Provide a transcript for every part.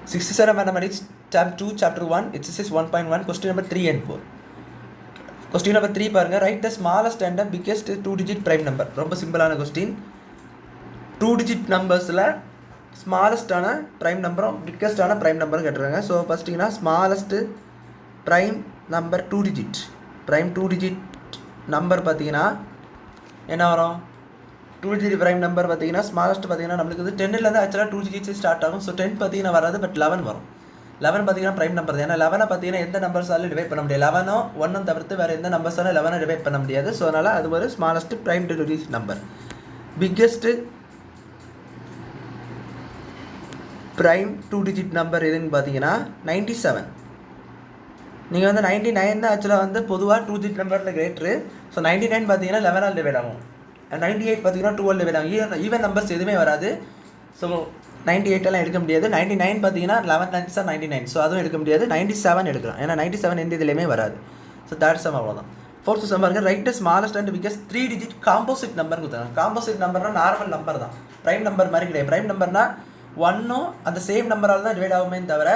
67 Mathematics, Chapter 2, Chapter 1, Exercise 1.1, Question number 3 and 4. Question number 3 பாருங்க. Write the smallest and the biggest 2-digit prime number. ரொம்ப சிம்பிளான question. 2-digit நம்பர்ஸில் ஸ்மாலஸ்டான prime நம்பரும் பிக்கஸ்டான prime நம்பரும் கேட்டுருக்காங்க. So ஃபஸ்ட்டிங்கன்னா smallest prime number 2-digit. Prime 2-digit number பார்த்தீங்கன்னா என்ன வரும்? 2-digit ப்ரைம் நம்பர் பார்த்தீங்கன்னா ஸ்மாலஸ்ட் பார்த்தீங்கன்னா நம்மளுக்கு வந்து 10லேருந்து ஆக்சுவலாக 2 digits ஸ்டார்ட் ஆகும். ஸோ 10 பார்த்தீங்கன்னா வராது, பட் 11 வரும். 11 பார்த்தீங்கன்னா ப்ரைம் நம்பர் தான். ஏன்னா 11 பார்த்தீங்கன்னா எந்த நம்பர்ஸாலும் டிவைட் பண்ண முடியாது. 11 1 தவிர்த்து வேறு எந்த நம்பர்ஸாலும் 11 டிவைட் பண்ண முடியாது. ஸோ அதனால் அது ஒரு smallest prime 2-digit number. Biggest prime 2-digit number எதுன்னு பார்த்தீங்கன்னா 97. நீங்கள் வந்து 99 தான் ஆக்சுவலாக வந்து பொதுவாக 2-digit நம்பரில் கிரேட்ரு. ஸோ 99 பார்த்தீங்கன்னா 11 டிவைட் ஆகும். 98 பார்த்தீங்கன்னா 12 டிவைட் ஆகும். ஈவன் நம்பர்ஸ் எதுவுமே வராது. ஸோ 98 எடுக்க முடியாது. 99 பார்த்தீங்கன்னா 11 9s 99. ஸோ அதுவும் எடுக்க முடியாது. 97 எடுக்கலாம். ஏன்னா 97 எந்த இதுலேயுமே வராது. ஸோ தேர்ட் சம் அவ்வளோதான். ஃபோர்த் சம் பாருங்க. Right smallest and biggest 3-digit composite number கொடுத்தாங்க. காம்போசிட் நம்பர்னா நார்மல் நம்பர் தான், ப்ரைம் நம்பர் மாதிரி கிடையாது. ப்ரைம் நம்பர்னா ஒன்னும் அந்த சேம் நம்பரால் தான் டிவைட் ஆகுமே தவிர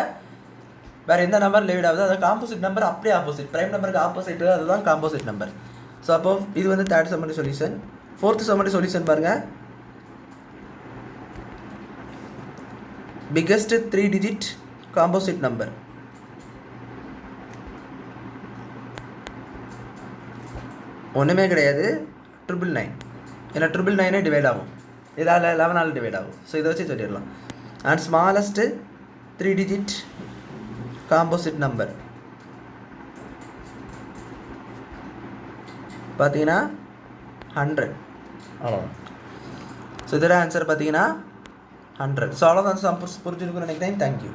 வேறு எந்த நம்பர் டிவைட் ஆகுது. அது காம்போசிட் நம்பர் அப்படியே ஆப்போசிட். ப்ரைம் நம்பருக்கு ஆப்போசிட் அதுதான் காம்போசிட் நம்பர். ஸோ அப்போ இது வந்து third summary solution. Fourth summary solution பாருங்கள். பிக்கஸ்ட் 3-digit காம்போசிட் நம்பர் ஒன்றுமே கிடையாது, 999. ஏன்னா 999 டிவைட் ஆகும், இதால் 11 டிவைட் ஆகும். ஸோ இதை வச்சு சொல்லிடலாம். And smallest 3-digit composite number பார்த்தீங்கன்னா 100. அவ்வளோதான். ஸோ இதோட ஆன்சர் பார்த்தீங்கன்னா 100. ஸோ அவ்வளோதான். புரிஞ்சுருக்குன்னு நினைக்கிறேன். தேங்க்யூ.